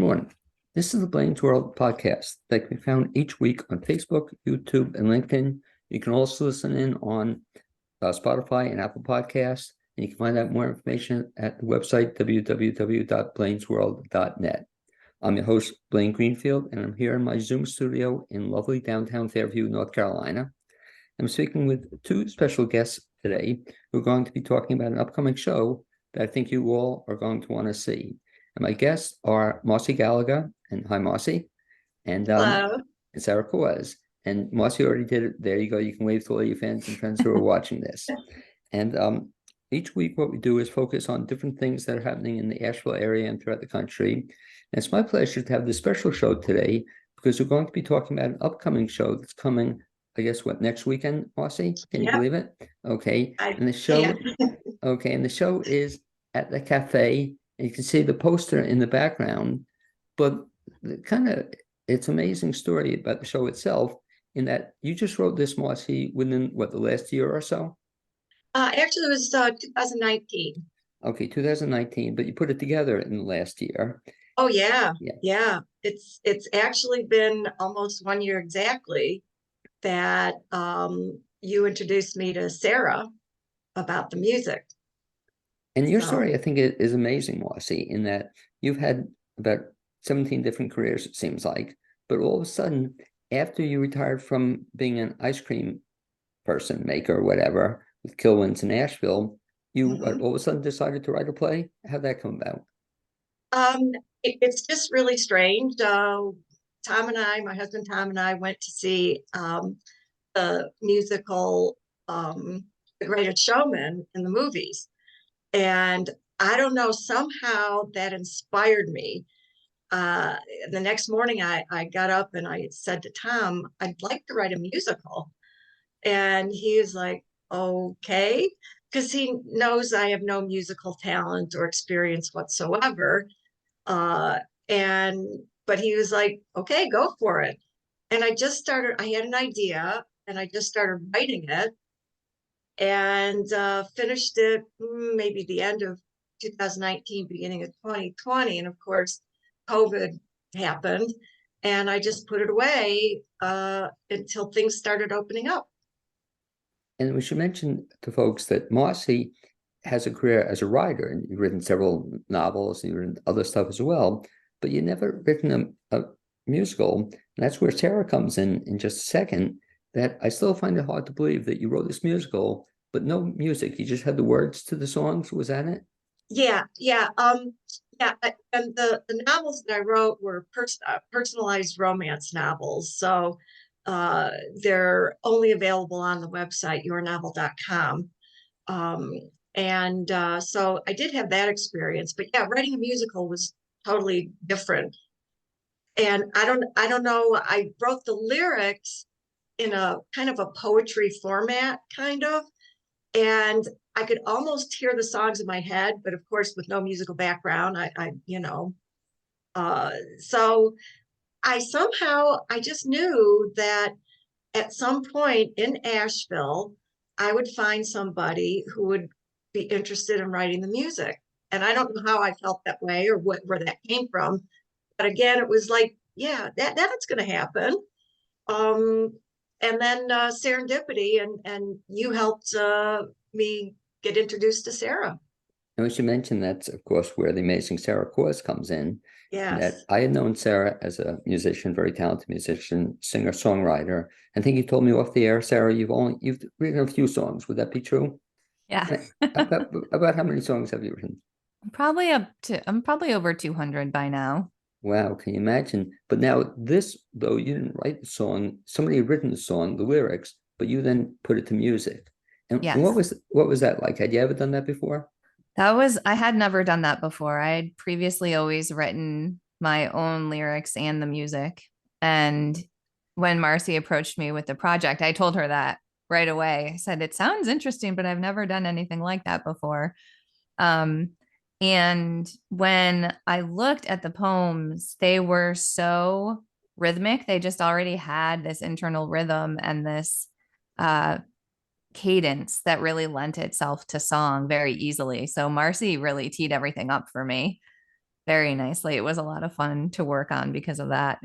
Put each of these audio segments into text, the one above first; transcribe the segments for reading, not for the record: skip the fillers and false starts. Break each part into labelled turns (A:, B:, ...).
A: everyone. This is the Blaine's World podcast that can be found each week on Facebook, YouTube, and LinkedIn. You can also listen in on Spotify and Apple Podcasts, and you can find out more information at the website www.blainesworld.net. I'm your host, Blaine Greenfield, and I'm here in my Zoom studio in lovely downtown Fairview, North Carolina. I'm speaking with two special guests today who are going to be talking about an upcoming show that I think you all are going to want to see. And my guests are Marcy Gallagher, and hi, Marcy, and
B: Hello.
A: Sarah Kohrs. And Marcy already did it. There you go. You can wave to all your fans and friends who are watching this. And each week, what we do is focus on different things that are happening in the Asheville area and throughout the country. And it's my pleasure to have this special show today because we're going to be talking about an upcoming show that's coming, I guess, next weekend, Marcy? Can you believe it? Okay. And the show is At the Café. And you can see the poster in the background, but it's an amazing story about the show itself in that you just wrote this, Marcy, within the last year or so?
B: Actually, it was 2019.
A: Okay, 2019, but you put it together in the last year.
B: Oh, yeah. It's actually been almost 1 year exactly that you introduced me to Sarah about the music.
A: And your story, I think, is amazing, Marcy, in that you've had about 17 different careers, it seems like, but all of a sudden, after you retired from being an ice cream maker, or whatever, with Kilwins in Asheville, you all of a sudden decided to write a play? How'd that come about?
B: It's just really strange. My husband Tom and I went to see the musical The Greatest Showman in the movies. And I don't know, somehow that inspired me. The next morning I got up and I said to Tom, I'd like to write a musical. And he was like, okay, because he knows I have no musical talent or experience whatsoever. But he was like, okay, go for it. And I had an idea and I just started writing it and finished it maybe the end of 2019, beginning of 2020. And of course, COVID happened and I just put it away until things started opening up.
A: And we should mention to folks that Marcy has a career as a writer, and you've written several novels, and you've written other stuff as well, but you've never written a musical. And that's where Sarah comes in just a second, that I still find it hard to believe that you wrote this musical, but no music. You just had the words to the songs. Was that it?
B: Yeah. And the novels that I wrote were personalized romance novels. So they're only available on the website, yournovel.com. So I did have that experience, but yeah, writing a musical was totally different. And I don't know, I wrote the lyrics in a kind of a poetry format, kind of, and I could almost hear the songs in my head, but of course with no musical background, so I just knew that at some point in Asheville, I would find somebody who would be interested in writing the music. And I don't know how I felt that way or where that came from. But again, it was like, yeah, that's going to happen. And then serendipity, and you helped me get introduced to Sarah.
A: And we should mention that's, of course, where the amazing Sarah Kohrs comes in.
B: Yes.
A: That I had known Sarah as a musician, very talented musician, singer-songwriter. I think you told me off the air, Sarah, you've written a few songs. Would that be true?
C: Yeah.
A: about how many songs have you written?
C: I'm probably over 200 by now.
A: Wow, can you imagine? But now this, though, you didn't write the song. Somebody had written the song, the lyrics, but you then put it to music. And
C: yes.
A: What was that like? Had you ever done that before?
C: I had never done that before. I had previously always written my own lyrics and the music. And when Marcy approached me with the project, I told her that right away. I said, it sounds interesting, but I've never done anything like that before. And when I looked at the poems, they were so rhythmic. They just already had this internal rhythm and this cadence that really lent itself to song very easily. So Marcy really teed everything up for me. very nicely. It was a lot of fun to work on because of that.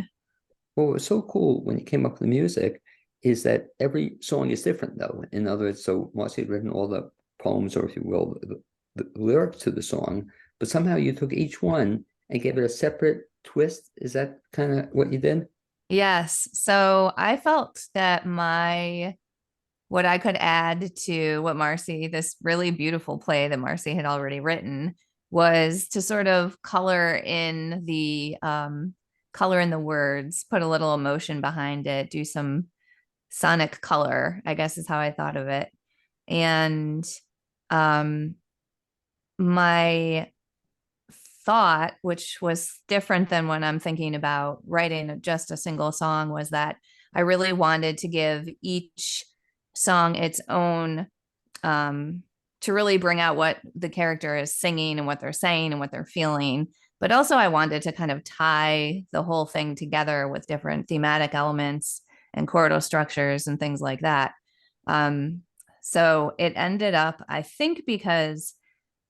A: What was so cool when you came up with the music is that every song is different, though. In other words, so Marcy had written all the poems, or if you will, the lyrics to the song, but somehow you took each one and gave it a separate twist. Is that kind of what you did?
C: Yes. So I felt that what I could add to what Marcy, this really beautiful play that Marcy had already written, was to sort of color in the words, put a little emotion behind it, do some sonic color, I guess is how I thought of it. And um, my thought, which was different than when I'm thinking about writing just a single song, was that I really wanted to give each song its own, to really bring out what the character is singing and what they're saying and what they're feeling. But also I wanted to kind of tie the whole thing together with different thematic elements and chordal structures and things like that. So it ended up, I think, because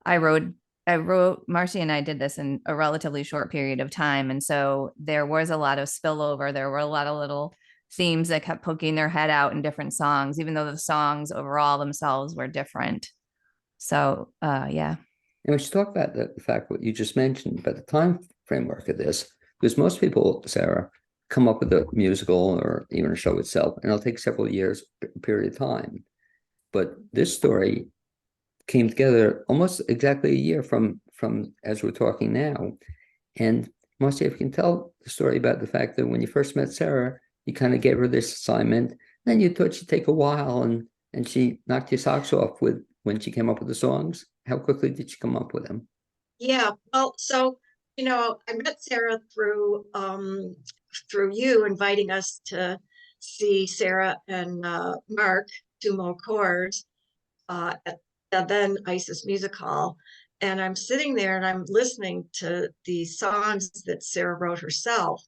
C: I wrote Marcy and I did this in a relatively short period of time. And so there was a lot of spillover. There were a lot of little themes that kept poking their head out in different songs, even though the songs overall themselves were different. So, yeah.
A: And we should talk about the fact what you just mentioned about the time framework of this, because most people, Sarah, come up with a musical or even a show itself, and it'll take several years period of time. But this story came together almost exactly a year from as we're talking now. And Marcy, if you can tell the story about the fact that when you first met Sarah, you kind of gave her this assignment, then you thought she'd take a while, and she knocked your socks off with when she came up with the songs. How quickly did she come up with them?
B: Yeah, well, so I met Sarah through you inviting us to see Sarah and Mark Dumo Kohrs at the then ISIS Music Hall. And I'm sitting there and I'm listening to the songs that Sarah wrote herself.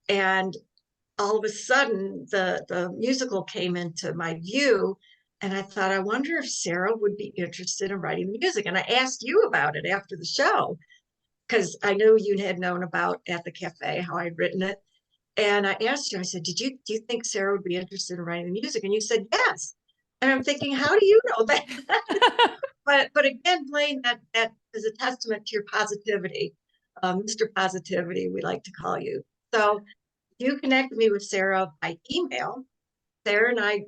B: And all of a sudden, the musical came into my view. And I thought, I wonder if Sarah would be interested in writing the music. And I asked you about it after the show, because I knew you had known about At the Café, how I'd written it. And I asked you, I said, do you think Sarah would be interested in writing the music? And you said yes. And I'm thinking, how do you know that? but again, Blaine, that is a testament to your positivity, Mr. Positivity, we like to call you. So you connected me with Sarah by email. Sarah and I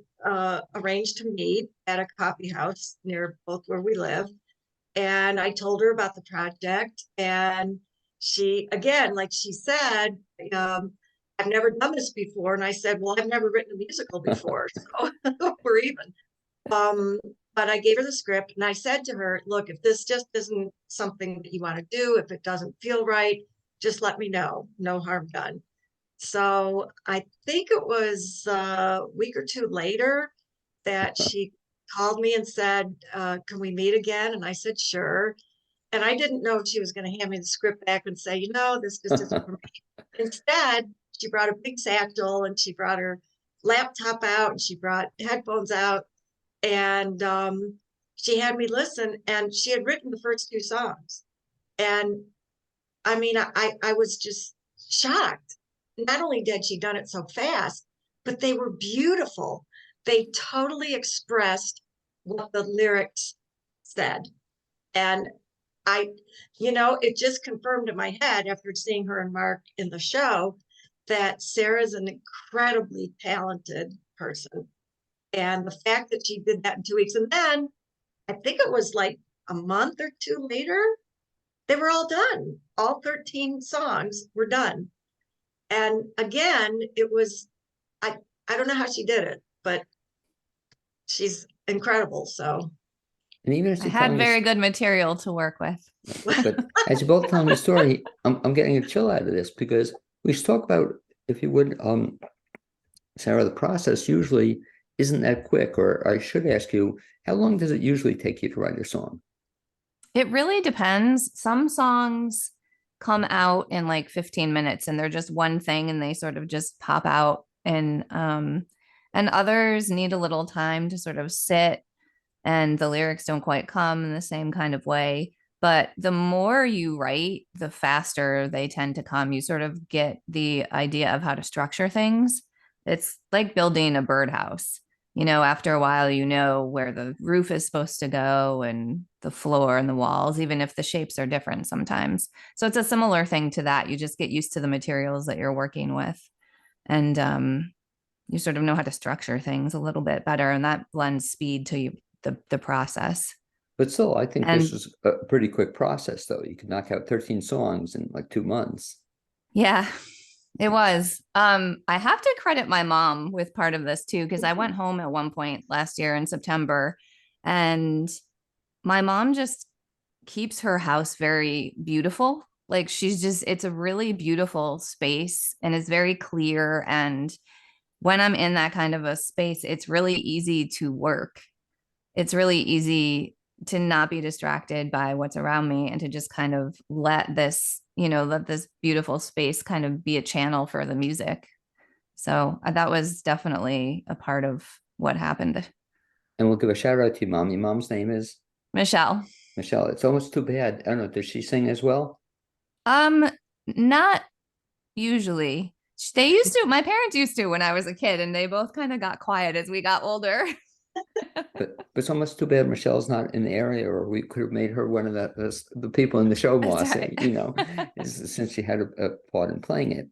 B: arranged to meet at a coffee house near both where we live. And I told her about the project. And she, again, like she said, I've never done this before. And I said, well, I've never written a musical before. So we're even. But I gave her the script and I said to her, look, if this just isn't something that you want to do, if it doesn't feel right, just let me know. No harm done. So I think it was a week or two later that she called me and said, can we meet again? And I said, sure. And I didn't know if she was going to hand me the script back and say, this just isn't for me. Instead, she brought a big satchel and she brought her laptop out and she brought headphones out. And she had me listen, and she had written the first two songs. And I mean, I was just shocked. Not only had she done it so fast, but they were beautiful. They totally expressed what the lyrics said. And it just confirmed in my head after seeing her and Mark in the show that Sarah's an incredibly talented person. And the fact that she did that in 2 weeks, and then I think it was like a month or two later, they were all done. All 13 songs were done. And again, it was, I don't know how she did it, but she's incredible. So.
A: And even as
C: I
A: you
C: had very good material to work with.
A: but as you're both telling the story, I'm getting a chill out of this, because we should talk about, if you would, Sarah, the process usually isn't that quick, or I should ask you, how long does it usually take you to write a song?
C: It really depends. Some songs come out in like 15 minutes and they're just one thing and they sort of just pop out, and others need a little time to sort of sit and the lyrics don't quite come in the same kind of way. But the more you write, the faster they tend to come. You sort of get the idea of how to structure things. It's like building a birdhouse. After a while, you know where the roof is supposed to go and the floor and the walls, even if the shapes are different sometimes. So it's a similar thing to that. You just get used to the materials that you're working with. And you sort of know how to structure things a little bit better. And that blends speed to you, the process.
A: But still, I think this
C: And
A: is a pretty quick process, though. You could knock out 13 songs in like 2 months.
C: yeah, it was. I have to credit my mom with part of this too, because I went home at one point last year in September, and my mom just keeps her house very beautiful. Like it's a really beautiful space and is very clear. And when I'm in that kind of a space, it's really easy to work. It's really easy to not be distracted by what's around me and to just kind of let this beautiful space kind of be a channel for the music. So that was definitely a part of what happened.
A: And we'll give a shout out to your mom. Your mom's name is
C: Michelle.
A: Michelle. It's almost too bad. I don't know. Does she sing as well?
C: Not usually. My parents used to when I was a kid, and they both kind of got quiet as we got older.
A: But it's almost too bad Michelle's not in the area, or we could have made her one of the people in the show, Marcy,
C: Right.
A: since she had a part in playing it.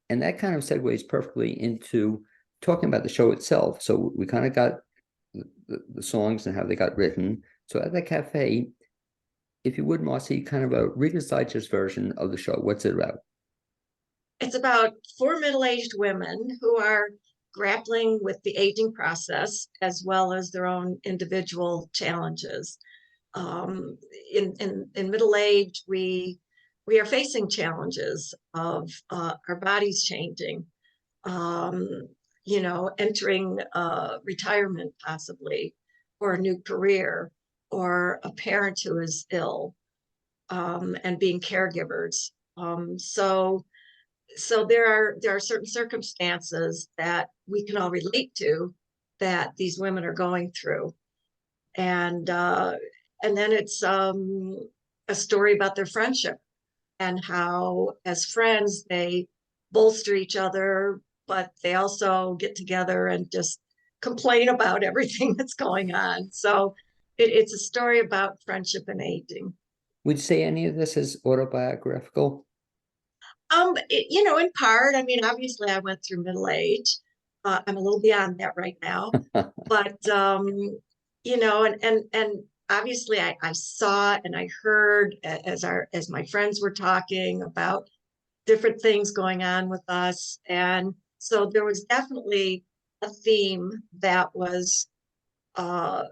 A: And that kind of segues perfectly into talking about the show itself. So we kind of got the songs and how they got written. So at the cafe, if you would, Marcy, kind of a Reader's Digest version of the show. What's it about?
B: It's about 4 middle-aged women who are grappling with the aging process as well as their own individual challenges. Um, in middle age, we are facing challenges of our bodies changing, entering retirement possibly, or a new career, or a parent who is ill, and being caregivers. So there are certain circumstances that we can all relate to that these women are going through, and then it's a story about their friendship and how, as friends, they bolster each other, but they also get together and just complain about everything that's going on. So it's a story about friendship and aging.
A: Would you say any of this is autobiographical?
B: In part, I mean, obviously I went through middle age. I'm a little beyond that right now, but and obviously I saw and I heard as my friends were talking about different things going on with us. And so there was definitely a theme that was uh,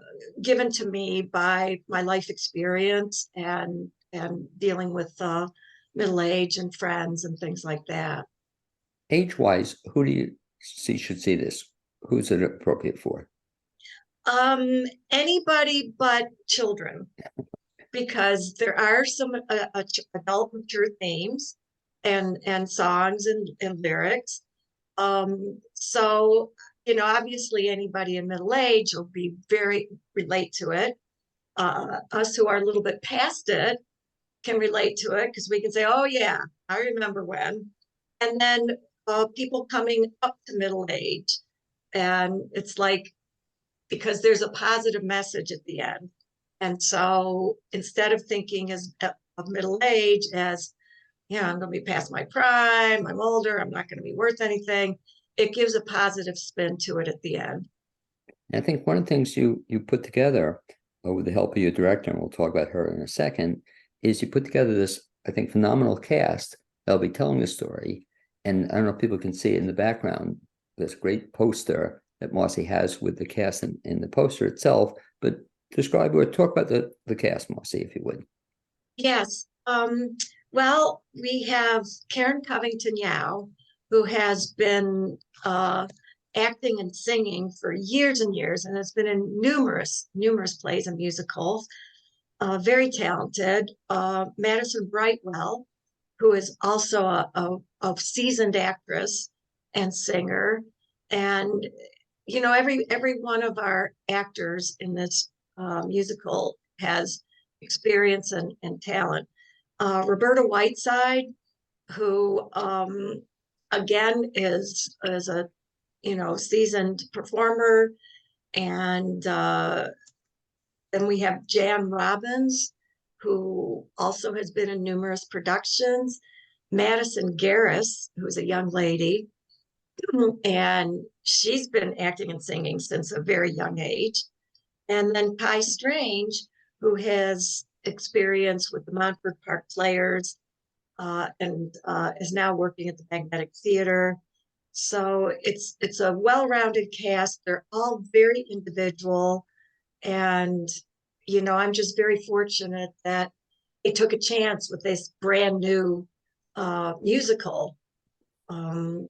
B: given to me by my life experience and dealing with middle age and friends and things like that.
A: Age-wise, who do you see should see this? Who's it appropriate for?
B: Anybody but children, because there are some adult mature themes and songs and lyrics. So obviously anybody in middle age will be very relate to it. Us who are a little bit past it can relate to it because we can say, "Oh yeah, I remember when." And then people coming up to middle age, and it's like because there's a positive message at the end. And so instead of thinking of middle age as, yeah, I'm going to be past my prime, I'm older, I'm not going to be worth anything, it gives a positive spin to it at the end.
A: And I think one of the things you put together with the help of your director, and we'll talk about her in a second, is you put together this, I think, phenomenal cast that'll be telling the story. And I don't know if people can see it in the background, this great poster that Marcy has with the cast in the poster itself. But describe or talk about the cast, Marcy, if you would.
B: Yes. Well, we have Karen Covington-Yow, who has been acting and singing for years and years and has been in numerous plays and musicals. Very talented. Madison Brightwell, who is also a seasoned actress and singer. And every one of our actors in this musical has experience and talent. Roberta Whiteside, who again is a seasoned performer, and then we have Jan Robbins, who also has been in numerous productions. Madison Garris, who's a young lady, and she's been acting and singing since a very young age. And then Kai Strange, who has experience with the Montford Park Players, and is now working at the Magnetic Theater. So it's a well-rounded cast. They're all very individual, and I'm just very fortunate that they took a chance with this brand new musical.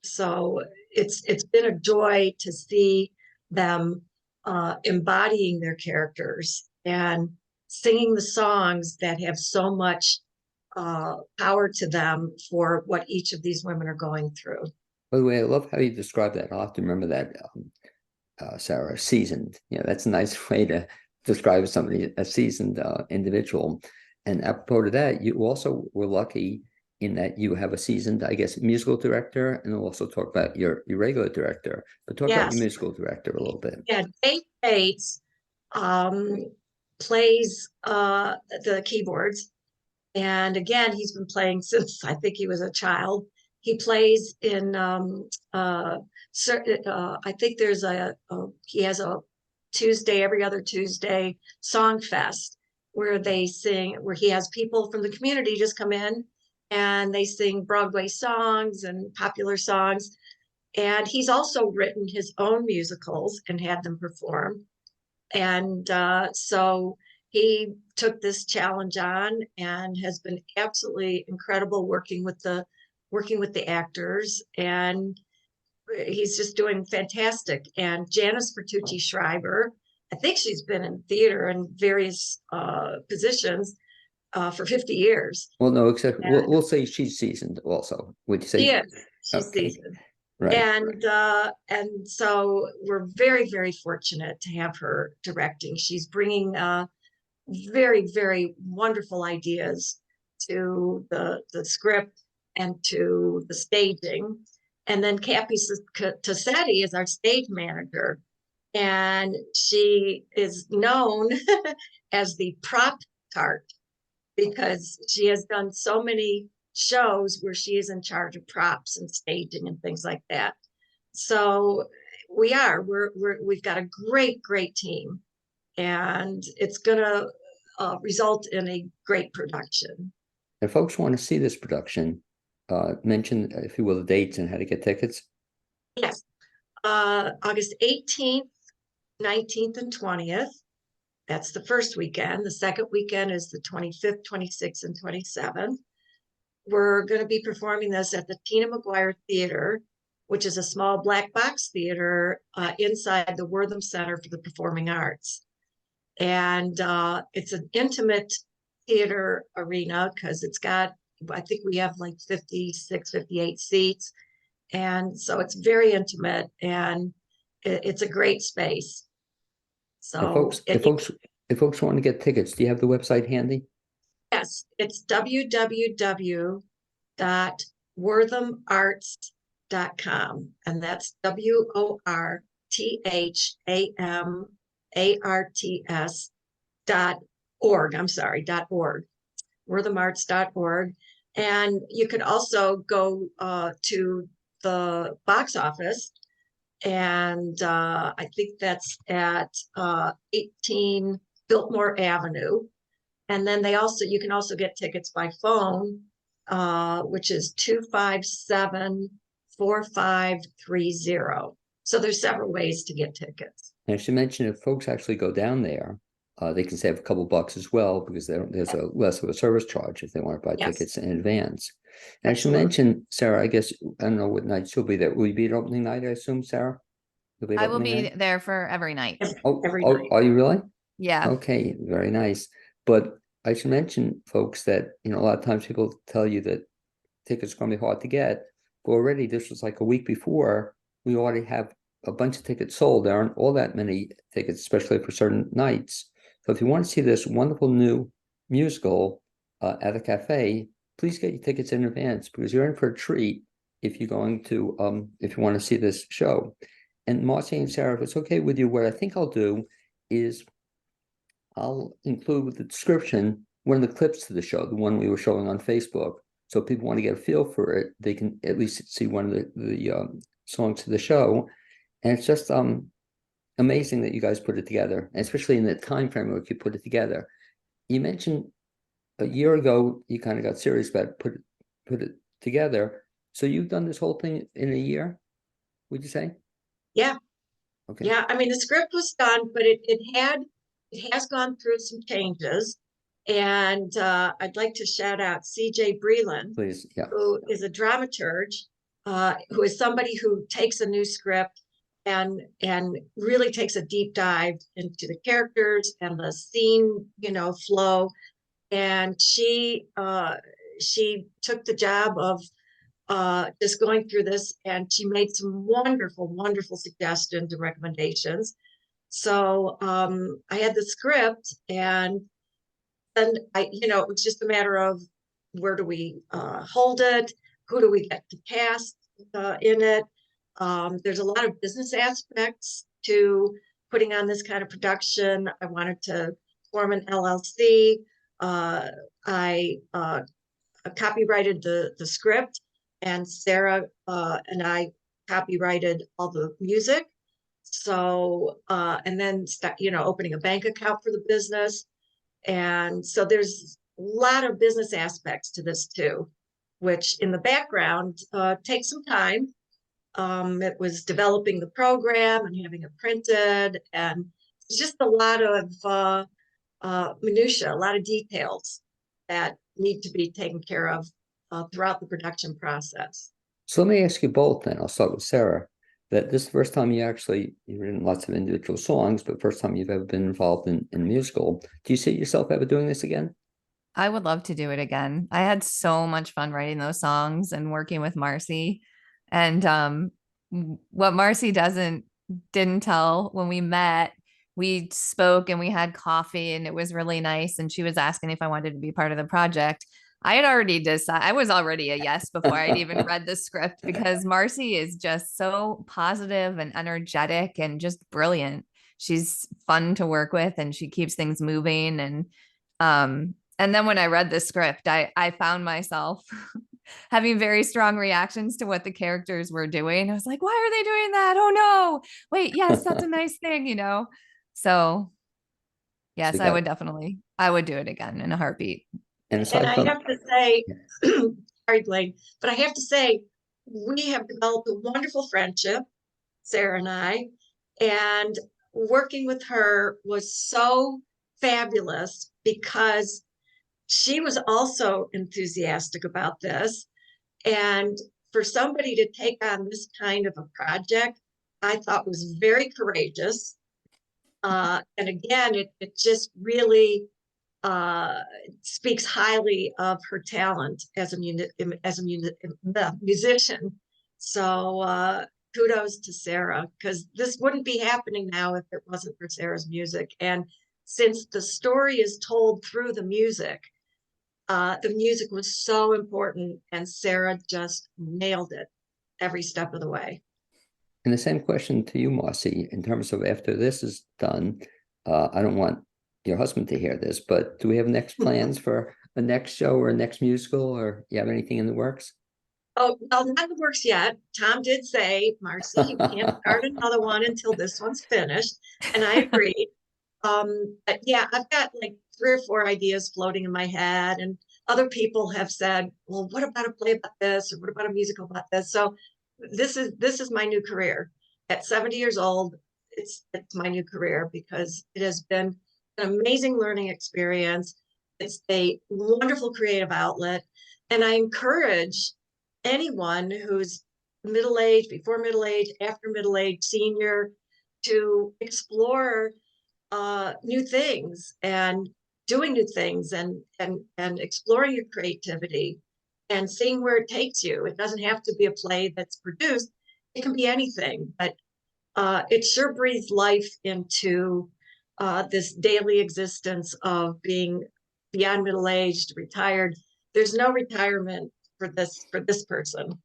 B: So it's been a joy to see them embodying their characters and singing the songs that have so much power to them for what each of these women are going through.
A: By the way, I love how you describe that. I'll have to remember that, Sarah, seasoned. That's a nice way to describe somebody, a seasoned individual. And apropos to that, you also were lucky in that you have a seasoned, I guess, musical director, and we'll also talk about your regular director. But talk about your musical director a little bit.
B: Yeah, Dave Bates plays the keyboards. And again, he's been playing since I think he was a child. He plays in, I think there's he has a Tuesday, every other Tuesday, Song Fest, where they sing, where he has people from the community just come in and they sing Broadway songs and popular songs. And he's also written his own musicals and had them perform. And so he took this challenge on and has been absolutely incredible working with the actors, and he's just doing fantastic. And Janice Bertucci Schreiber, I think she's been in theater in various positions for 50 years.
A: Well, no, except we'll say she's seasoned also. Would you say?
B: Yeah, she's
A: Okay.
B: seasoned.
A: Right.
B: And so we're very, very fortunate to have her directing. She's bringing very, very wonderful ideas to the script and to the staging. And then Cappy Tassetti is our stage manager, and she is known as the prop tart because she has done so many shows where she is in charge of props and staging and things like that. So we've got a great team, and it's gonna result in a great production.
A: If folks want to see this production, mention, if you will, the dates and how to get tickets.
B: Yes, August 18th, 19th, and 20th. That's the first weekend. The second weekend is the 25th, 26th, and 27th. We're going to be performing this at the Tina McGuire Theater, which is a small black box theater inside the Wortham Center for the Performing Arts. And it's an intimate theater arena because it's got, I think we have like 56, 58 seats. And so it's very intimate, and it's a great space. So
A: if folks want to get tickets, do you have the website handy?
B: Yes, it's www.worthamarts.com, and that's WORTHAMARTS.org. I'm sorry, .org. WorthamArts.org. And you could also go to the box office, and I think that's at 18 Biltmore Avenue. And then you can also get tickets by phone, which is 257-4530. So there's several ways to get tickets.
A: And I should mention, if folks actually go down there, they can save a couple bucks as well, because there's a less of a service charge if they want to buy tickets in advance. And I should mention, Sarah, I guess, I don't know what nights you'll be there. Will you be at opening night, I assume, Sarah?
C: I will be there for every night.
B: Every night.
A: Are you really?
C: Yeah.
A: Okay, very nice. But I should mention, folks, that a lot of times people tell you that tickets are going to be hard to get. But already, this was like a week before, we already have a bunch of tickets sold. There aren't all that many tickets, especially for certain nights. So if you want to see this wonderful new musical at the Café, please get your tickets in advance because you're in for a treat if you're going to if you want to see this show. And Marcy and Sarah, if it's okay with you, what I think I'll do is I'll include with the description one of the clips to the show, the one we were showing on Facebook. So if people want to get a feel for it, they can at least see one of the songs to the show. And it's just amazing that you guys put it together, and especially in the time frame where you put it together. You mentioned a year ago you kind of got serious about put it together. So you've done this whole thing in a year, would you say?
B: Yeah.
A: Okay.
B: Yeah. I mean, the script was done, but it has gone through some changes. And I'd like to shout out CJ Breland,
A: Please. Yeah.
B: who is a dramaturge, who is somebody who takes a new script and really takes a deep dive into the characters and the scene, flow. And she took the job of just going through this, and she made some wonderful, wonderful suggestions and recommendations. So I had the script, and it was just a matter of where do we hold it, who do we get to cast in it. There's a lot of business aspects to putting on this kind of production. I wanted to form an LLC. I copyrighted the script, and Sarah and I copyrighted all the music. So, and then, opening a bank account for the business. And so there's a lot of business aspects to this too, which in the background takes some time. It was developing the program and having it printed, and it's just a lot of minutia, a lot of details that need to be taken care of throughout the production process.
A: So let me ask you both then. I'll start with Sarah. That this is the first time you've written lots of individual songs, but first time you've ever been involved in musical. Do you see yourself ever doing this again?
C: I would love to do it again. I had so much fun writing those songs and working with Marcy. And what Marcy didn't tell when we met, we spoke and we had coffee and it was really nice. And she was asking if I wanted to be part of the project. I had already decided, I was already a yes before I'd even read the script, because Marcy is just so positive and energetic and just brilliant. She's fun to work with and she keeps things moving. And then when I read the script, I found myself having very strong reactions to what the characters were doing. I was like, why are they doing that? Oh no, wait, yes, that's a nice thing, So yes,
A: So
C: I would do it again in a heartbeat.
A: and
B: And
A: aside
B: I
A: from
B: have to say, sorry, Blaine, but I have to say, we have developed a wonderful friendship, Sarah and I, and working with her was so fabulous because she was also enthusiastic about this. And for somebody to take on this kind of a project, I thought was very courageous. And again, it just really speaks highly of her talent as a musician. So kudos to Sarah, because this wouldn't be happening now if it wasn't for Sarah's music. And since the story is told through the music was so important, and Sarah just nailed it every step of the way.
A: and the same question to you, Marcy, in terms of after this is done, I don't want your husband to hear this, but do we have next plans for a next show or a next musical, or you have anything in the works?
B: Oh, well, not in the works yet. Tom did say, Marcy, you can't start another one until this one's finished. And I agreed. But yeah, I've got like 3 or 4 ideas floating in my head, and other people have said, well, what about a play about this? Or what about a musical about this? So this is my new career. At 70 years old, it's my new career because it has been an amazing learning experience. It's a wonderful creative outlet. And I encourage anyone who's middle-aged, before middle-aged, after middle-aged, senior, to explore new things and doing new things and exploring your creativity and seeing where it takes you. It doesn't have to be a play that's produced. It can be anything, but it sure breathes life into this daily existence of being beyond middle-aged, retired. There's no retirement for this person.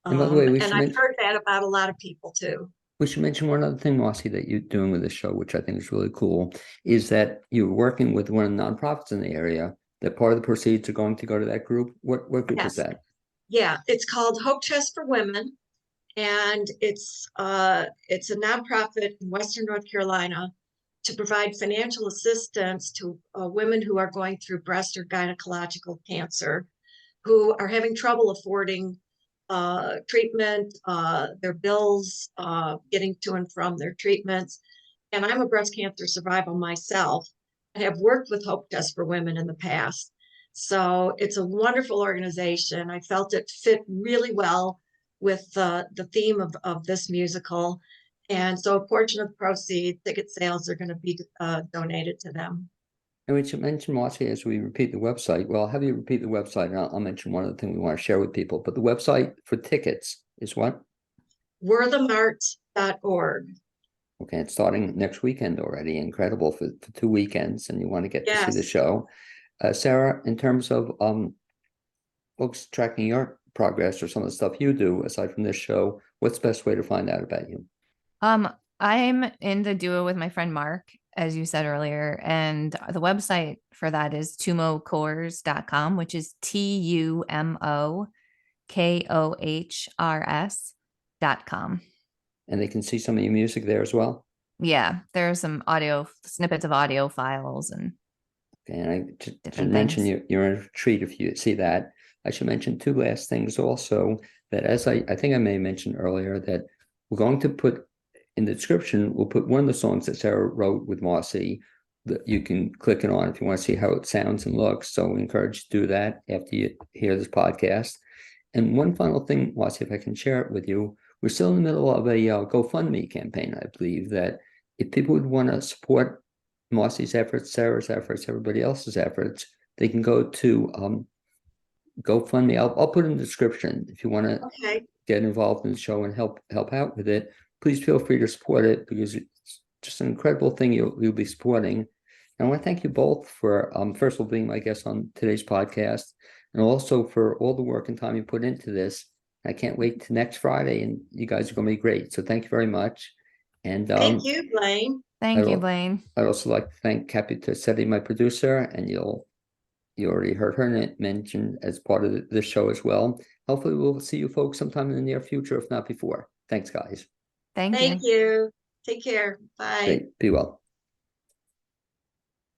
A: And by the way,
B: And I've heard that about a lot of people too.
A: we should mention one other thing, Marcy, that you're doing with this show, which I think is really cool, is that you're working with one of the nonprofits in the area, that part of the proceeds are going to go to that group. What group is
B: Yes.
A: that?
B: Yeah, it's called Hope Chest for Women, and it's a nonprofit in Western North Carolina to provide financial assistance to women who are going through breast or gynecological cancer, who are having trouble affording treatment, their bills, getting to and from their treatments. And I'm a breast cancer survivor myself and have worked with Hope Chest for Women in the past. So it's a wonderful organization. I felt it fit really well with the theme of this musical. And so a portion of the proceeds, ticket sales, are going to be donated to them.
A: And we should mention, Marcy, as we repeat the website, well, I'll have you repeat the website, and I'll mention one other thing we want to share with people. But the website for tickets is what?
B: We'reTheMarts.org.
A: Okay, it's starting next weekend already. Incredible for 2 weekends, and you want to get to see the
B: Yes.
A: show. Sarah, in terms of folks tracking your progress or some of the stuff you do aside from this show, what's the best way to find out about you?
C: I'm in the duo with my friend Mark, as you said earlier, and the website for that is tumokohrs.com, which is TUMOKOHRS.com.
A: And they can see some of your music there as well.
C: Yeah, there's some audio snippets of audio files and
A: Okay, and I should
C: different
A: mention
C: things.
A: you're in a treat if you see that. I should mention two last things also, that as I think I may have mentioned earlier, that we're going to put in the description, we'll put one of the songs that Sarah wrote with Marcy that you can click it on if you want to see how it sounds and looks. So we encourage you to do that after you hear this podcast. And one final thing, Marcy, if I can share it with you, we're still in the middle of a GoFundMe campaign, I believe, that if people would want to support Marcy's efforts, Sarah's efforts, everybody else's efforts, they can go to GoFundMe. I'll put in the description if you want to get involved in the show and help out with it. Please feel free to support it, because it's just an incredible thing you'll be supporting. And I want to thank you both for first of all being my guest on today's podcast, and also for all the work and time you put into this. I can't wait to next Friday, and you guys are going to be great. So thank you very much. And
B: thank you, Blaine.
C: Thank you, Blaine.
A: I'd also like to thank Cappy Tossetti, my producer, and you already heard her mentioned as part of the show as well. Hopefully we'll see you folks sometime in the near future, if not before. Thank guys.
C: Thank you.
B: You. Take care. Bye.
A: Great. Be well.